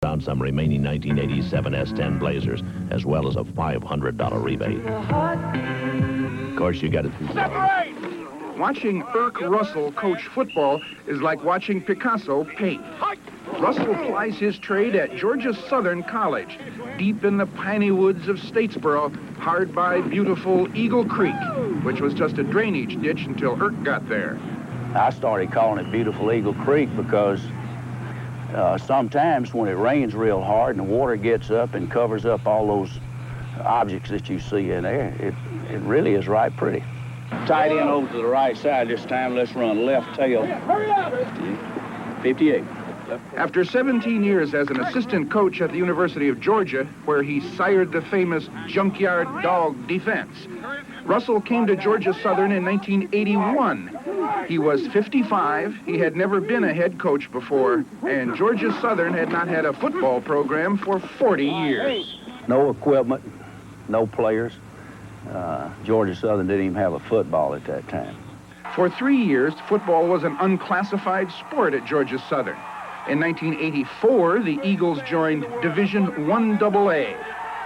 on some remaining 1987 S10 Blazers, as well as a $500 rebate. Of course, you got to... Separate! Watching Erk Russell coach football is like watching Picasso paint. Russell plies his trade at Georgia Southern College, deep in the piney woods of Statesboro, hard by beautiful Eagle Creek, which was just a drainage ditch until Erk got there. I started calling it Beautiful Eagle Creek because sometimes when it rains real hard and the water gets up and covers up all those objects that you see in there, it really is right pretty. Tight end over to the right side this time. Let's run left tail. 58. After 17 years as an assistant coach at the University of Georgia, where he sired the famous junkyard dog defense, Russell came to Georgia Southern in 1981. He was 55, he had never been a head coach before, and Georgia Southern had not had a football program for 40 years. No equipment, no players. Georgia Southern didn't even have a football at that time. For 3 years, football was an unclassified sport at Georgia Southern. In 1984, the Eagles joined Division I AA.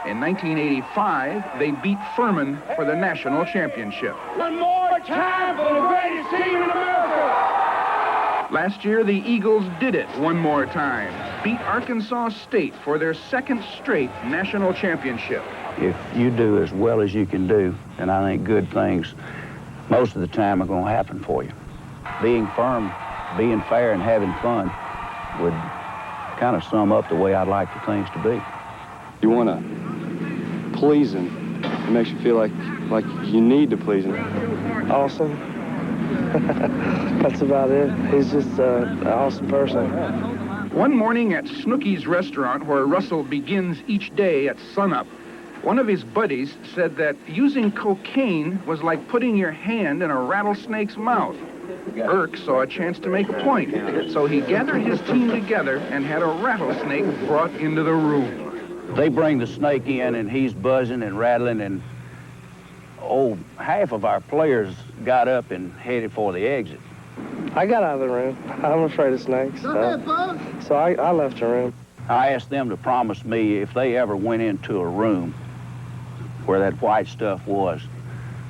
In 1985, they beat Furman for the national championship. One more time for the greatest team in America! Last year, the Eagles did it one more time. Beat Arkansas State for their second straight national championship. If you do as well as you can do, then I think good things most of the time are going to happen for you. Being firm, being fair, and having fun would kind of sum up the way I'd like the things to be. You want to please him. It makes you feel like you need to please him. Awesome. That's about it. He's just an awesome person. One morning at Snooky's restaurant, where Russell begins each day at sunup, one of his buddies said that using cocaine was like putting your hand in a rattlesnake's mouth. Erk saw a chance to make a point, so he gathered his team together and had a rattlesnake brought into the room. They bring the snake in, and he's buzzing and rattling, and half of our players got up and headed for the exit. I got out of the room. I'm afraid of snakes. So I left the room. I asked them to promise me if they ever went into a room where that white stuff was,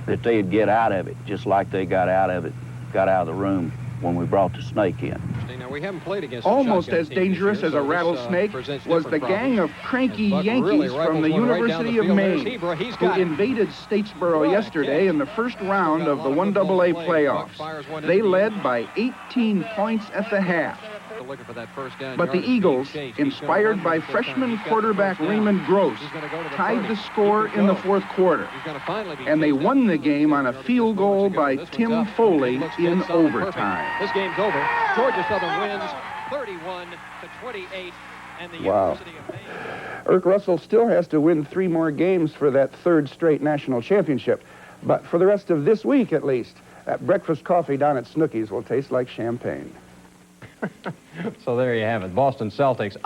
that they'd get out of it just like they got out of the room when we brought the snake in. Now, we haven't played against almost as dangerous as a rattlesnake was the gang of cranky Yankees from the University of Maine, who invaded Statesboro yesterday in the first round of the 1AA playoffs. They led by 18 points at the half. But the Eagles, inspired by freshman quarterback Raymond Gross, tied the score in the fourth quarter. And they won the game on a field goal by Tim Foley in overtime. This game's over. Georgia Southern wins 31-28. And the Wow. University of Maine. Erk Russell still has to win 3 more games for that 3rd straight national championship. But for the rest of this week, at least, that breakfast coffee down at Snooky's will taste like champagne. So there you have it. Boston Celtics.